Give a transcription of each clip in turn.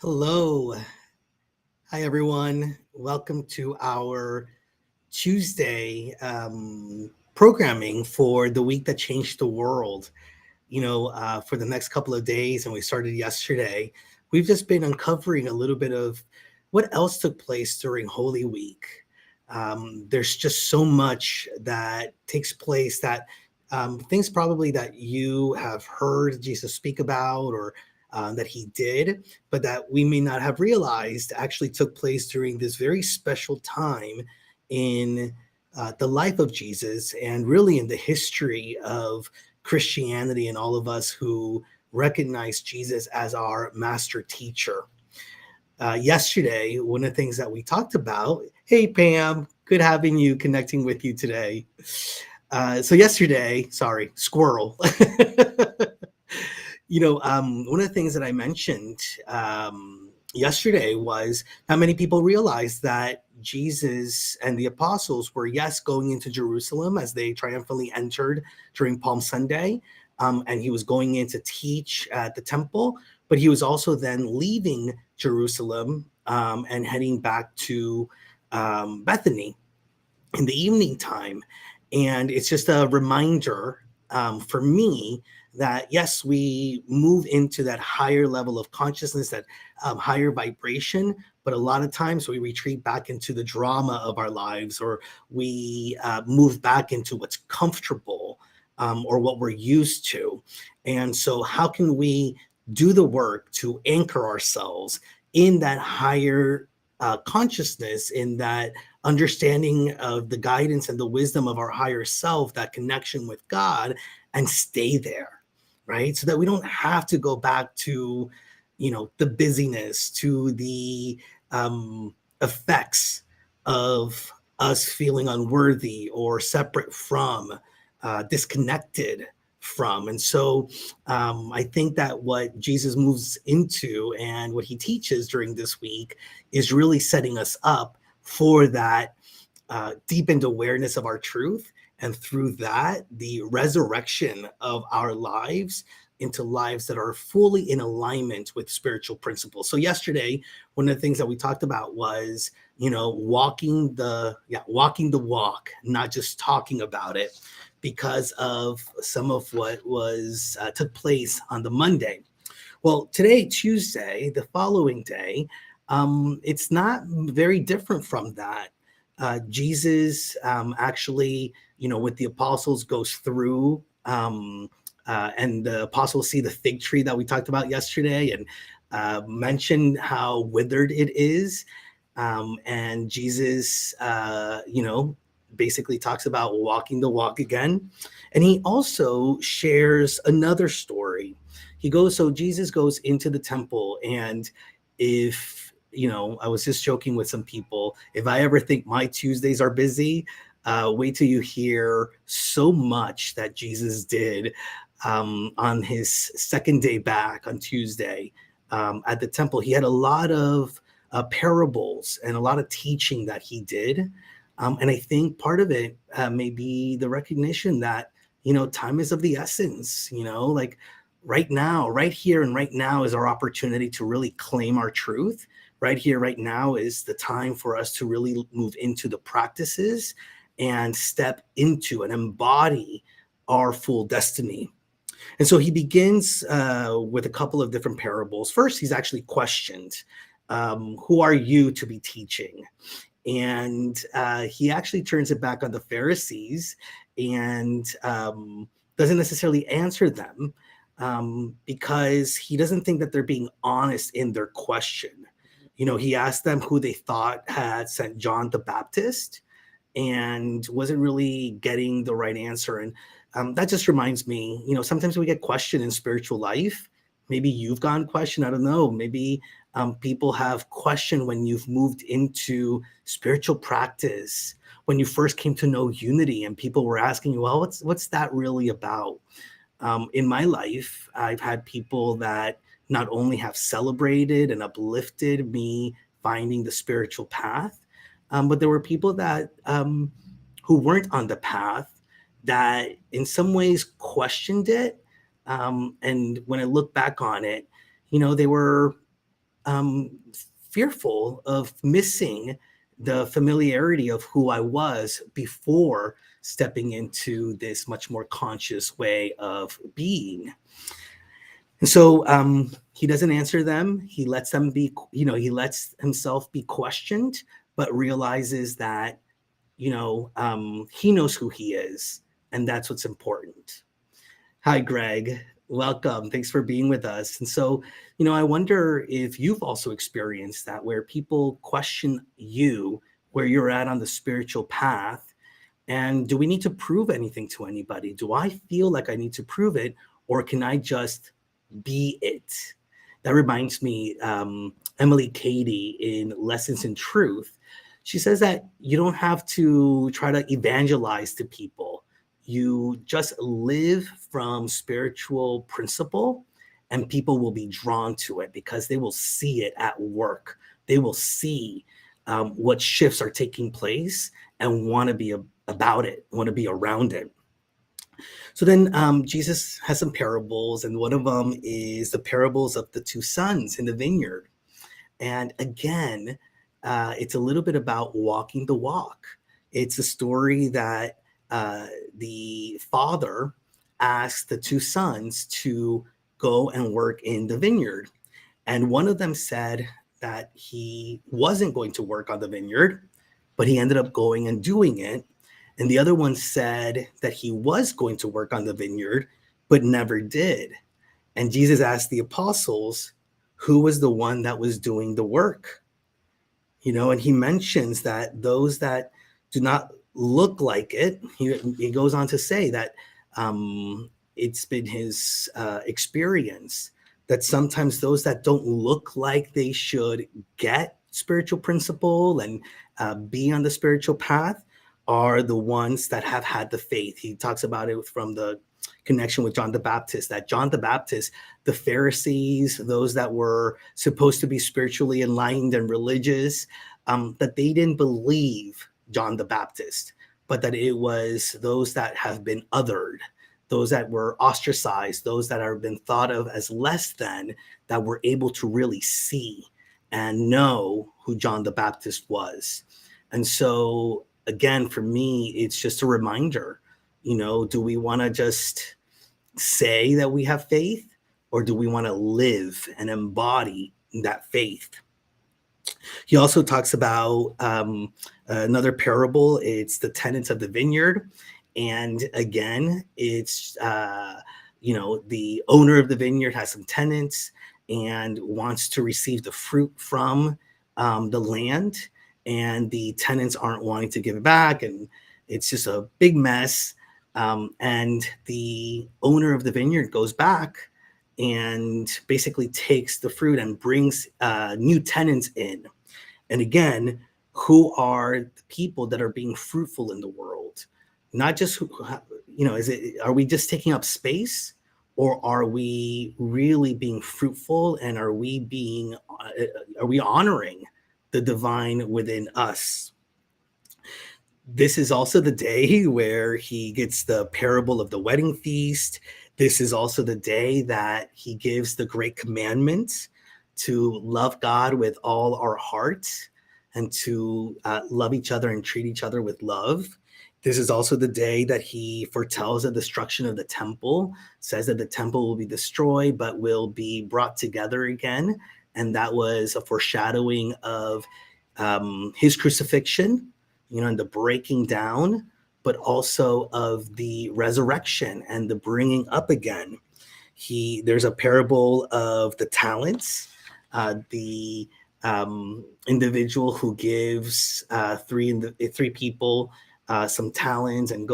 Hello. Hi, everyone. Welcome to our Tuesday programming for the week that changed the world. For the next couple of days, and we started yesterday, we've just been uncovering a little bit of what else took place during Holy Week. There's just so much that takes place that things probably that you have heard Jesus speak about or that he did, but that we may not have realized actually took place during this very special time in the life of Jesus and really in the history of Christianity and all of us who recognize Jesus as our master teacher. Yesterday, one of the things that we talked about, hey, Pam, good having you connecting with you today. So yesterday, sorry, squirrel. One of the things that I mentioned yesterday was how many people realized that Jesus and the apostles were, yes, going into Jerusalem as they triumphantly entered during Palm Sunday. And he was going in to teach at the temple, but he was also then leaving Jerusalem and heading back to Bethany in the evening time. And it's just a reminder for me that, yes, we move into that higher level of consciousness, that higher vibration, but a lot of times we retreat back into the drama of our lives, or we move back into what's comfortable or what we're used to. And so, how can we do the work to anchor ourselves in that higher consciousness, in that understanding of the guidance and the wisdom of our higher self, that connection with God, and stay there, right? So that we don't have to go back to, the busyness, to the effects of us feeling unworthy or separate from, disconnected from. And so I think that what Jesus moves into and what he teaches during this week is really setting us up for that deepened awareness of our truth. And through that, the resurrection of our lives into lives that are fully in alignment with spiritual principles. So yesterday, one of the things that we talked about was, walking the walk, not just talking about it, because of some of what was took place on the Monday. Well, today, Tuesday, the following day, it's not very different from that. Jesus actually, with the apostles, goes through, and the apostles see the fig tree that we talked about yesterday, and mentioned how withered it is. And Jesus, basically talks about walking the walk again. And he also shares another story. So Jesus goes into the temple, and if, I was just joking with some people, if I ever think my Tuesdays are busy, wait till you hear so much that Jesus did on his second day back on Tuesday at the temple. He had a lot of parables and a lot of teaching that he did. And I think part of it may be the recognition that, time is of the essence, like right now, right here and right now is our opportunity to really claim our truth. Right here, right now is the time for us to really move into the practices and step into and embody our full destiny. And so he begins with a couple of different parables. First, he's actually questioned, who are you to be teaching? And he actually turns it back on the Pharisees and doesn't necessarily answer them because he doesn't think that they're being honest in their question. He asked them who they thought had sent John the Baptist and wasn't really getting the right answer. And that just reminds me, sometimes we get questioned in spiritual life. Maybe you've gotten questioned. I don't know. Maybe people have questioned when you've moved into spiritual practice, when you first came to know unity, and people were asking you, well, what's that really about? In my life, I've had people that not only have celebrated and uplifted me finding the spiritual path, but there were people that who weren't on the path that in some ways questioned it. And when I look back on it, they were um, fearful of missing the familiarity of who I was before stepping into this much more conscious way of being. And so he doesn't answer them. He lets them be, he lets himself be questioned, but realizes that, he knows who he is. And that's what's important. Hi, Greg. Welcome. Thanks for being with us. And so, I wonder if you've also experienced that where people question you, where you're at on the spiritual path. And do we need to prove anything to anybody? Do I feel like I need to prove it, or can I just be it? That reminds me, Emily Cady in Lessons in Truth. She says that you don't have to try to evangelize to people. You just live from spiritual principle, and people will be drawn to it because they will see it at work. They will see what shifts are taking place and want to be about it, want to be around it. So then Jesus has some parables, and one of them is the parables of the two sons in the vineyard. And again, it's a little bit about walking the walk. It's a story that the father asked the two sons to go and work in the vineyard. And one of them said that he wasn't going to work on the vineyard, but he ended up going and doing it. And the other one said that he was going to work on the vineyard, but never did. And Jesus asked the apostles, who was the one that was doing the work? And he mentions that those that do not look like it, he goes on to say that it's been his experience that sometimes those that don't look like they should get spiritual principle and be on the spiritual path are the ones that have had the faith. He talks about it from the connection with John the Baptist, that John the Baptist, the Pharisees, those that were supposed to be spiritually enlightened and religious, that they didn't believe John the Baptist, but that it was those that have been othered, those that were ostracized, those that have been thought of as less than, that were able to really see and know who John the Baptist was. And so, again, for me, it's just a reminder, do we want to just say that we have faith, or do we want to live and embody that faith? He also talks about another parable. It's the tenants of the vineyard. And again, it's, the owner of the vineyard has some tenants and wants to receive the fruit from the land. And the tenants aren't wanting to give it back. And it's just a big mess. And the owner of the vineyard goes back and basically takes the fruit and brings new tenants in. And again, who are the people that are being fruitful in the world? Not just are we just taking up space, or are we really being fruitful, and are we honoring the divine within us? This is also the day where he gets the parable of the wedding feast. This is also the day that he gives the great commandment to love God with all our heart and to love each other and treat each other with love. This is also the day that he foretells the destruction of the temple, says that the temple will be destroyed, but will be brought together again. And that was a foreshadowing of his crucifixion, and the breaking down, but also of the resurrection and the bringing up again. There's a parable of the talents, the individual who gives three people some talents and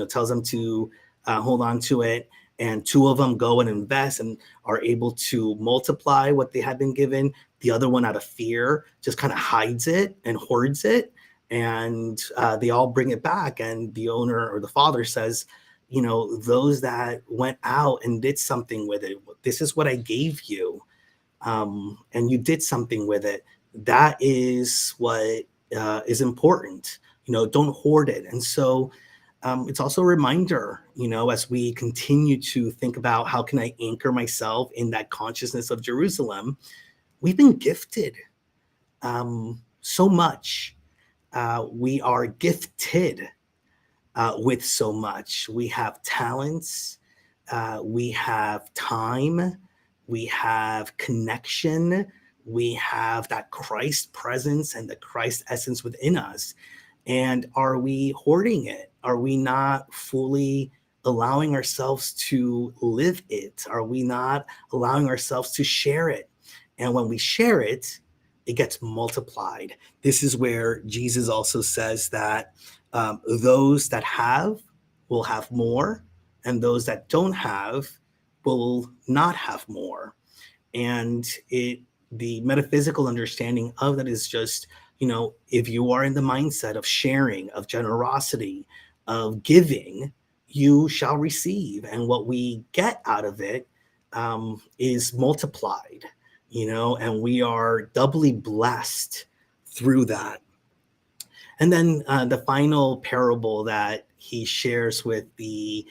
tells them to hold on to it. And two of them go and invest and are able to multiply what they had been given. The other one, out of fear, just kind of hides it and hoards it. And they all bring it back. And the owner or the father says, those that went out and did something with it, this is what I gave you. And you did something with it. That is what is important. Don't hoard it. And so it's also a reminder, as we continue to think about how can I anchor myself in that consciousness of Jerusalem, we've been gifted so much. We are gifted with so much. We have talents, we have time, we have connection, we have that Christ presence and the Christ essence within us. And are we hoarding it? Are we not fully allowing ourselves to live it? Are we not allowing ourselves to share it? And when we share it, it gets multiplied. This is where Jesus also says that those that have will have more, and those that don't have will not have more. And the metaphysical understanding of that is just, if you are in the mindset of sharing, of generosity, of giving, you shall receive, and what we get out of it is multiplied, and we are doubly blessed through that. And then the final parable that he shares with the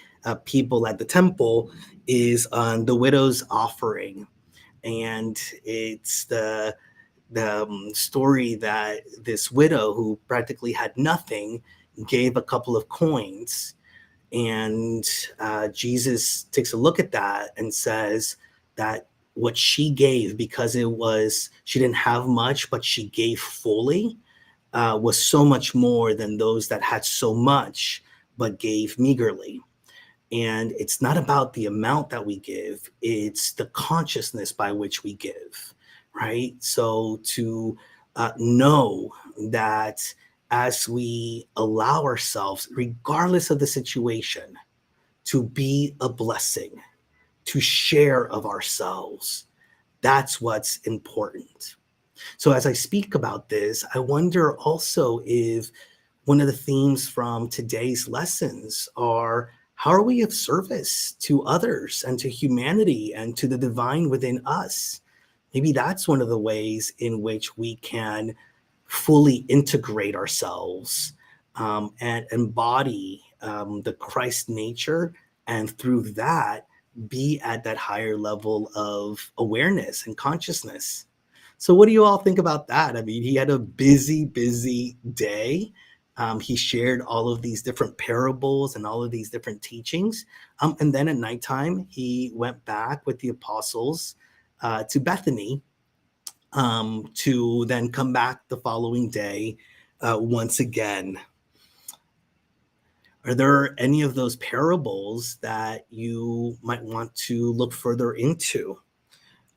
people at the temple is on the widow's offering. And it's the story that this widow who practically had nothing gave a couple of coins. And Jesus takes a look at that and says that what she gave, because she didn't have much, but she gave fully, was so much more than those that had so much but gave meagerly. And it's not about the amount that we give, it's the consciousness by which we give, right? So to know that as we allow ourselves, regardless of the situation, to be a blessing, to share of ourselves, that's what's important. So as I speak about this, I wonder also if one of the themes from today's lessons are, how are we of service to others and to humanity and to the divine within us? Maybe that's one of the ways in which we can fully integrate ourselves and embody the Christ nature, and through that, be at that higher level of awareness and consciousness. So, what do you all think about that? I mean, he had a busy, busy day. He shared all of these different parables and all of these different teachings. And then at nighttime, he went back with the apostles to Bethany to then come back the following day once again. Are there any of those parables that you might want to look further into?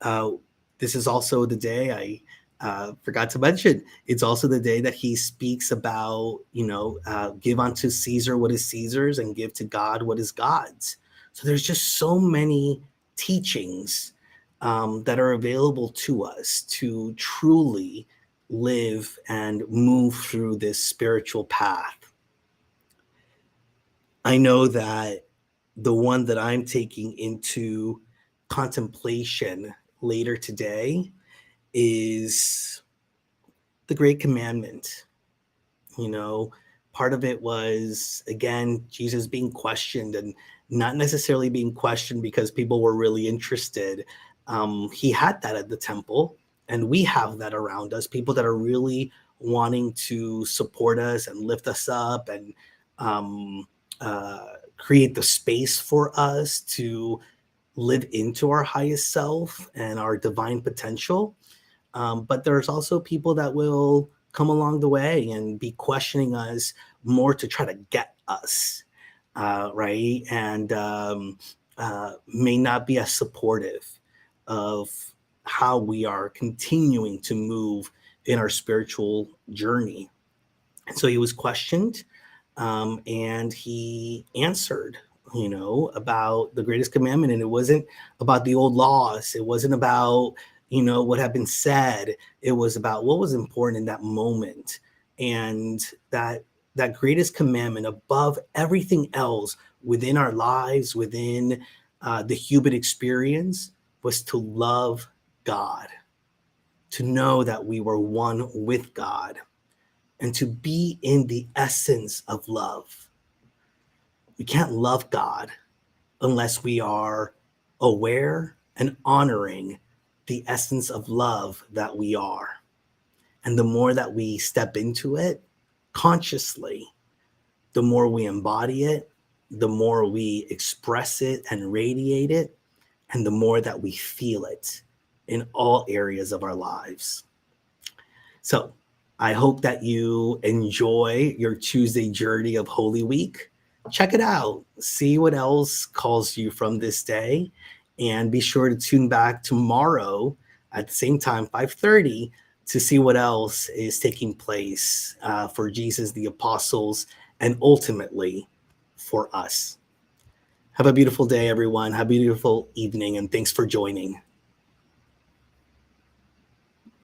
Uh, this is also the day I forgot to mention. It's also the day that he speaks about, give unto Caesar what is Caesar's and give to God what is God's. So there's just so many teachings that are available to us to truly live and move through this spiritual path. I know that the one that I'm taking into contemplation later today is the Great Commandment. Part of it was, again, Jesus being questioned, and not necessarily being questioned because people were really interested. He had that at the temple, and we have that around us, people that are really wanting to support us and lift us up and create the space for us to live into our highest self and our divine potential. But there's also people that will come along the way and be questioning us more to try to get us, right? And may not be as supportive of how we are continuing to move in our spiritual journey. And so he was questioned, and he answered, about the greatest commandment. And it wasn't about the old laws. It wasn't about, what had been said. It was about what was important in that moment. And that greatest commandment above everything else within our lives, within the human experience, was to love God, to know that we were one with God, and to be in the essence of love. We can't love God unless we are aware and honoring the essence of love that we are. And the more that we step into it consciously, the more we embody it, the more we express it and radiate it, and the more that we feel it in all areas of our lives. So I hope that you enjoy your Tuesday journey of Holy Week. Check it out. See what else calls you from this day. And be sure to tune back tomorrow at the same time, 5:30, to see what else is taking place for Jesus, the apostles, and ultimately for us. Have a beautiful day, everyone. Have a beautiful evening, and thanks for joining.